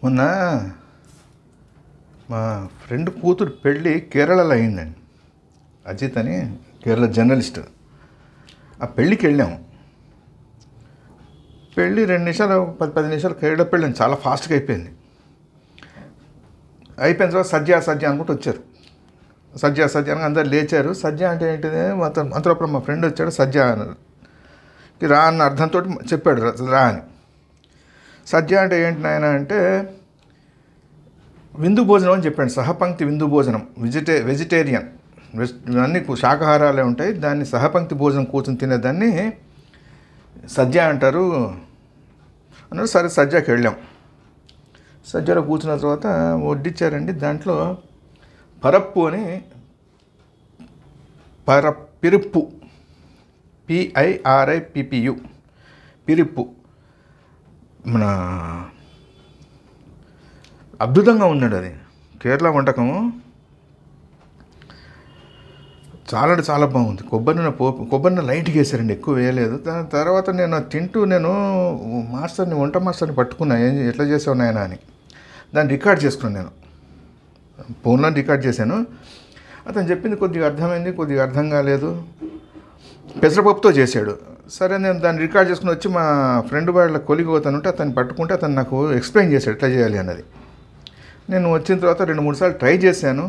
మొన్న మా ఫ్రెండ్ కూతురు పెళ్ళి కేరళలో అయిందండి. అజిత్ అని కేరళ జర్నలిస్ట్. ఆ పెళ్ళికి వెళ్ళాము. పెళ్ళి 2 నిమిషాలు 10 నిమిషాలు కేరళ పెళ్ళి చాలా ఫాస్ట్గా అయిపోయింది. అయిపోయిన తర్వాత సద్య అనుకుంటూ వచ్చారు. సద్య అని అందరు లేచారు. సద్య అంటే ఏంటిది, అంతలోపల మా ఫ్రెండ్ వచ్చాడు. సద్య అన్నారు, రా అన్న అర్థంతో చెప్పాడు రా అని. సద్య అంటే ఏంటి నాయన అంటే విందు భోజనం అని చెప్పాడు. సహపంక్తి విందు భోజనం, వెజిటేరియన్, అన్నీ శాకాహారాలే ఉంటాయి. దాన్ని సహపంక్తి భోజనం కూర్చొని తినేదాన్ని సద్య అంటారు అన్నారు. సరే సద్యకి వెళ్ళాం. సద్యలో కూర్చున్న తర్వాత వడ్డిచ్చారండి. దాంట్లో పరప్పు అని పిరుప్పు, PIRIPPU పిరుప్పు. మన అద్భుతంగా ఉన్నాడు అది. కేరళ వంటకము చాలా బాగుంది. కొబ్బరి నూనె లైట్గా వేసారండి, ఎక్కువ వేయలేదు. దాని తర్వాత నేను వంట మాస్టర్ని పట్టుకున్నా, ఎట్లా చేసావు నాయన అని. దాన్ని రికార్డ్ చేసుకున్నాను. నేను ఫోన్లో రికార్డ్ చేశాను. అతను చెప్పింది కొద్దిగా అర్థమైంది, కొద్దిగా అర్థం కాలేదు. పెసరపప్పుతో చేశాడు. సరే నేను దాన్ని రికార్డ్ చేసుకుని వచ్చి మా ఫ్రెండ్ వాళ్ళ కొలిగి పోతాను ఉంటే అతన్ని పట్టుకుంటే అతను నాకు ఎక్స్ప్లెయిన్ చేశాడు ఎట్లా చేయాలి అన్నది. నేను వచ్చిన తర్వాత 2-3 సార్లు ట్రై చేశాను.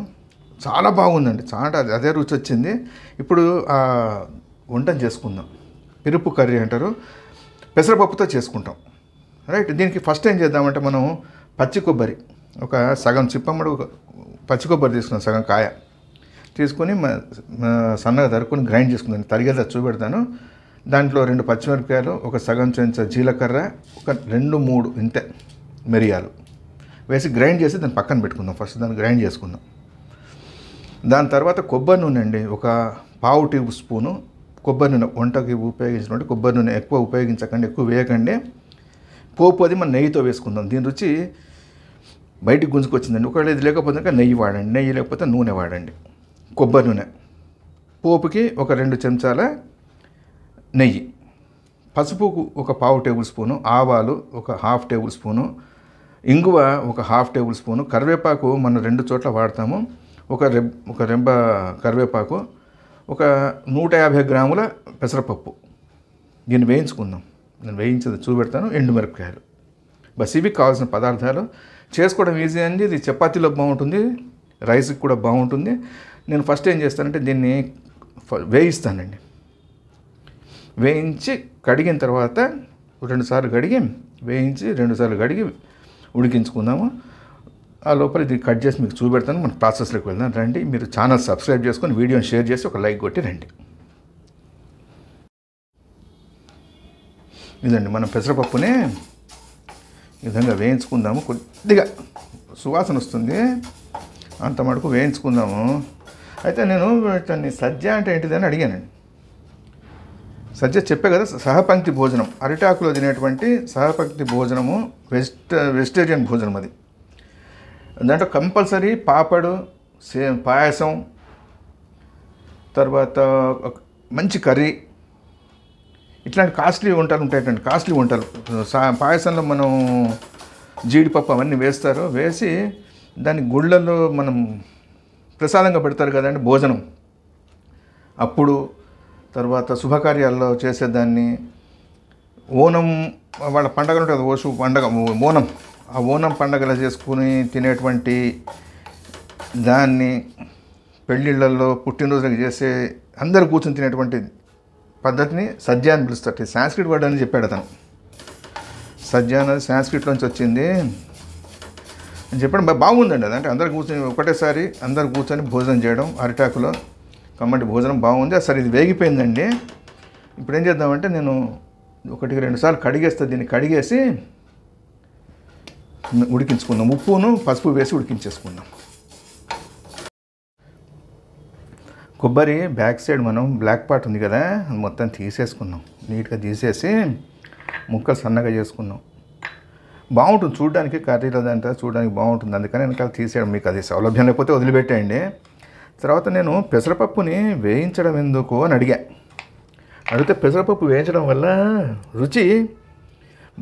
చాలా బాగుందండి, చాలా అదే రుచి వచ్చింది. ఇప్పుడు వంటను చేసుకుందాం. పిరుపు కర్రీ అంటారు, పెసరపప్పుతో చేసుకుంటాం. రైట్. దీనికి ఫస్ట్ ఏం చేద్దామంటే మనం పచ్చి కొబ్బరి ఒక సగం చిప్పమ్మడు పచ్చి కొబ్బరి తీసుకున్నాం, సగం కాయ తీసుకొని సన్నగా తరుక్కొని గ్రైండ్ చేసుకుందాం. తరిగేదా చూపెడతాను. దాంట్లో 2 పచ్చిమిరపకాయలు, ఒక సగం చెంచా జీలకర్ర, ఒక 2-3 ఇంతే మిరియాలు వేసి గ్రైండ్ చేసి దాన్ని పక్కన పెట్టుకుందాం. ఫస్ట్ దాన్ని గ్రైండ్ చేసుకుందాం. దాని తర్వాత కొబ్బరి నూనె అండి, ఒక 1/2 టీ స్పూను కొబ్బరి నూనె. వంటకి ఉపయోగించినట్టు కొబ్బరి నూనె ఎక్కువ ఉపయోగించకండి, ఎక్కువ వేయకండి. పోపు అది మనం నెయ్యితో వేసుకుందాం. దీని రుచి బయటికి గుంజుకొచ్చిందండి. ఒకవేళ ఇది లేకపోతే నెయ్యి వాడండి, నెయ్యి లేకపోతే నూనె వాడండి. కొబ్బరి నూనె, పోపుకి ఒక 2 చెంచాల నెయ్యి, పసుపుకు ఒక 1/2 టేబుల్ స్పూను, ఆవాలు ఒక 1/2 టేబుల్ స్పూను, ఇంగువ ఒక 1/2 టేబుల్ స్పూను, కరివేపాకు మనం 2 చోట్ల వాడతాము, ఒక రెంబ కరివేపాకు, ఒక 150 గ్రాముల పెసరపప్పు. దీన్ని వేయించుకుందాం. నేను వేయించేది చూపెడతాను. ఎండుమిరపకాయలు. బస్ ఇవి కావాల్సిన పదార్థాలు. చేసుకోవడం ఈజీ అండి. ఇది చపాతీలో బాగుంటుంది, రైస్కి కూడా బాగుంటుంది. నేను ఫస్ట్ ఏం చేస్తానంటే దీన్ని వేయిస్తానండి. వేయించి కడిగిన తర్వాత 2 సార్లు కడిగి వేయించి 2 సార్లు కడిగి ఉడికించుకుందాము. ఆ లోపల ఇది కట్ చేసి మీకు చూపెడతాను. మన ప్రాసెస్లోకి వెళ్దాం రండి. మీరు ఛానల్ సబ్స్క్రైబ్ చేసుకొని వీడియోని షేర్ చేసి ఒక లైక్ కొట్టి రండి. ఇదండి మన పెసరపప్పుని ఈ విధంగా వేయించుకుందాము. కొద్దిగా సువాసన వస్తుంది, అంత మటుకు వేయించుకుందాము. అయితే నేను దాన్ని సద్య అంటే ఏంటిదని అడిగానండి. సద్య చెప్పే కదా, సహపంక్తి భోజనం, అరిటాకులో తినేటువంటి సహపంక్తి భోజనము, వెజిటేరియన్ భోజనం. అది దాంట్లో కంపల్సరీ పాపడు, పాయసం, తర్వాత మంచి కర్రీ, ఇట్లాంటి కాస్ట్లీ వంటలు ఉంటాయండి. కాస్ట్లీ వంటలు పాయసంలో మనం జీడిపప్పు అవన్నీ వేస్తారు. వేసి దాన్ని గుళ్ళల్లో మనం ప్రసాదంగా పెడతారు కదండి భోజనం. అప్పుడు తర్వాత శుభకార్యాల్లో చేసేదాన్ని, ఓనం వాళ్ళ పండగలు ఉంటుంది, ఓషు పండగ, ఓనం, ఆ ఓనం పండగలు చేసుకుని తినేటువంటి దాన్ని, పెళ్ళిళ్ళల్లో పుట్టినరోజులకు చేసే అందరు కూర్చొని తినేటువంటి పద్ధతిని సద్య అని పిలుస్తారు. సాంస్క్రిట్ వర్డ్ అని చెప్పాడు అతను. సద్య అనేది సాంస్క్రిట్లోంచి వచ్చింది అని చెప్పడం బాగుందండి. అదంటే అందరు కూర్చొని ఒకటేసారి అందరు కూర్చొని భోజనం చేయడం అరిటాకులో, కమ్మటి భోజనం బాగుంది. అసలు ఇది వేగిపోయిందండి. ఇప్పుడు ఏం చేద్దామంటే నేను 1-2 సార్లు కడిగేస్తా. దీన్ని కడిగేసి ఉడికించుకుందాం. ఉప్పును పసుపు వేసి ఉడికించేసుకుందాం. కొబ్బరి బ్యాక్ సైడ్ మనం బ్లాక్ పార్ట్ ఉంది కదా, అది మొత్తం తీసేసుకున్నాం. నీట్గా తీసేసి ముక్కలు సన్నగా చేసుకున్నాం. బాగుంటుంది చూడడానికి, కర్రీలో దాంట్లో చూడడానికి బాగుంటుంది. అందుకని వెనకాల తీసేయడం. మీకు అది సౌలభ్యం లేకపోతే వదిలిపెట్టేయండి. తర్వాత నేను పెసరపప్పుని వేయించడం ఎందుకు అని అడిగితే పెసరపప్పు వేయించడం వల్ల రుచి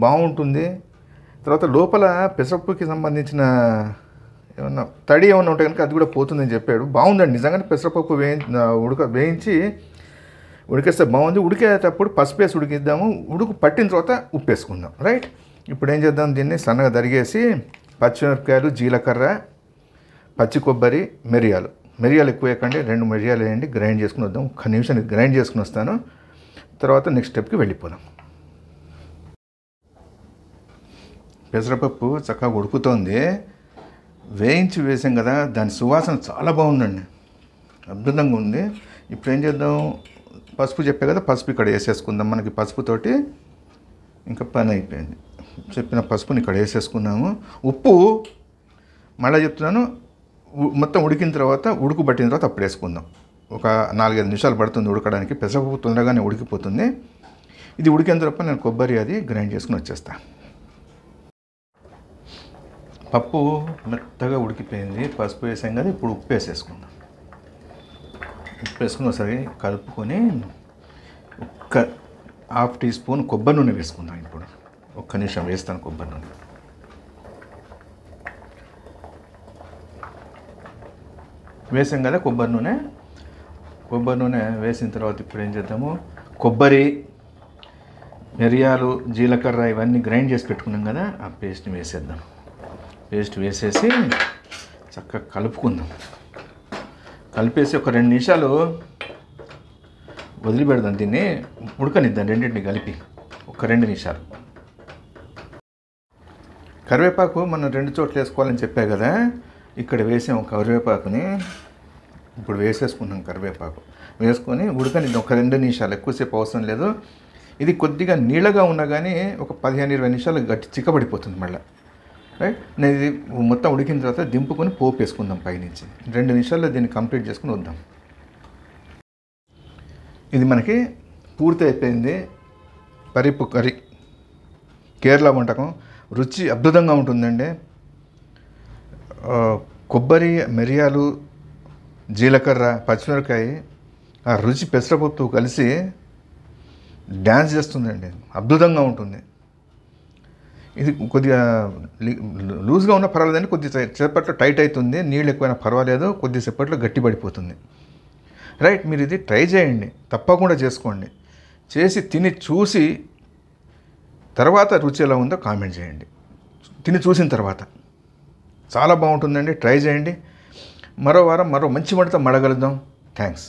బాగుంటుంది, తర్వాత లోపల పెసరపప్పుకి సంబంధించిన ఏమన్నా తడి ఏమన్నా ఉంటే కనుక అది కూడా పోతుందని చెప్పాడు. బాగుందండి నిజంగానే. పెసరపప్పు వేయించి ఉడికేస్తే బాగుంది. ఉడికేటప్పుడు పసుపు వేసి ఉడికిద్దాము. ఉడుకు పట్టిన తర్వాత ఉప్పు వేసుకుందాం. రైట్. ఇప్పుడు ఏం చేద్దాం, దీన్ని సన్నగా తరిగేసి పచ్చిమిరపకాయలు, జీలకర్ర, పచ్చి కొబ్బరి, మిరియాలు ఎక్కువ వేయకండి, 2 మిరియాలు వేయండి. గ్రైండ్ చేసుకుని వద్దాం. ఒక్క నిమిషం గ్రైండ్ చేసుకుని వస్తాను. తర్వాత నెక్స్ట్ స్టెప్కి వెళ్ళిపోదాం. పెసరపప్పు చక్కగా ఉడుకుతోంది. వేయించి వేసాం కదా, దాని సువాసన చాలా బాగుందండి, అద్భుతంగా ఉంది. ఇప్పుడు ఏం చేద్దాం, పసుపు చెప్పే కదా, పసుపు ఇక్కడ వేసేసుకుందాం. మనకి పసుపుతోటి ఇంకా పని అయిపోయింది. చెప్పిన పసుపుని ఇక్కడ వేసేసుకున్నాము. ఉప్పు మళ్ళీ చెప్తున్నాను, మొత్తం ఉడికిన తర్వాత, ఉడుకు పట్టిన తర్వాత అప్పుడు వేసుకుందాం. ఒక 4-5 నిమిషాలు పడుతుంది ఉడకడానికి. పెసరపప్పు తొందరగానే ఉడికిపోతుంది. ఇది ఉడికిన తర్వాత నేను కొబ్బరి అది గ్రైండ్ చేసుకుని వచ్చేస్తాను. పప్పు మెత్తగా ఉడికిపోయింది, పసుపు వేసాం కదా. ఇప్పుడు ఉప్పు వేసేసుకుందాం. ఉప్పు వేసుకుని ఒకసారి కలుపుకొని ఒక్క 1/2 టీ స్పూన్ కొబ్బరి నూనె వేసుకుందాం. ఇప్పుడు ఒక్క నిమిషం వేస్తాను కొబ్బరి నూనె. వేసాం కదా కొబ్బరి నూనె వేసిన తర్వాత ఇప్పుడు ఏం చేద్దాము, కొబ్బరి, మిరియాలు, జీలకర్ర ఇవన్నీ గ్రైండ్ చేసి పెట్టుకున్నాం కదా, ఆ పేస్ట్ని వేసేద్దాం. పేస్ట్ వేసేసి చక్కగా కలుపుకుందాం. కలిపేసి ఒక 2 నిమిషాలు వదిలిపెడదాం. దీన్ని ఉడకనిద్దాం, రెండింటిని కలిపి ఒక 2 నిమిషాలు. కరివేపాకు మనం 2 చోట్ల వేసుకోవాలని చెప్పా కదా, ఇక్కడ వేసాం కరివేపాకుని. ఇప్పుడు వేసేసుకున్నాం కరివేపాకు. వేసుకొని ఉడకనిద్దాం ఒక 2 నిమిషాలు, ఎక్కువసేపు అవసరం లేదు. ఇది కొద్దిగా నీళ్ళగా ఉన్నా కానీ ఒక 15-20 నిమిషాలు గట్టి చిక్కబడిపోతుంది మళ్ళీ. రైట్. నేను ఇది మొత్తం ఉడికిన తర్వాత దింపుకొని పోపు వేసుకుందాం పైనుంచి. 2 నిమిషాల్లో దీన్ని కంప్లీట్ చేసుకుని వద్దాం. ఇది మనకి పూర్తి అయిపోయింది. పరిపు కర్రీ, కేరళ వంటకం. రుచి అద్భుతంగా ఉంటుందండి. కొబ్బరి, మిరియాలు, జీలకర్ర, పచ్చిమిరపకాయ, ఆ రుచి పెసరపప్పుతో కలిసి డ్యాన్స్ చేస్తుందండి, అద్భుతంగా ఉంటుంది. ఇది కొద్దిగా లూజ్గా ఉన్న పర్వాలేదండి, కొద్దిసేపట్లో టైట్ అవుతుంది. నీళ్ళు ఎక్కువైనా పర్వాలేదు, కొద్దిసేపట్లో గట్టి పడిపోతుంది. రైట్. మీరు ఇది ట్రై చేయండి, తప్పకుండా చేసుకోండి. చేసి తిని చూసి తర్వాత రుచి ఎలా ఉందో కామెంట్ చేయండి. తిని చూసిన తర్వాత చాలా బాగుంటుందండి, ట్రై చేయండి. మరో వారం మరో మంచి వంటతో మడగలుద్దాం. థ్యాంక్స్.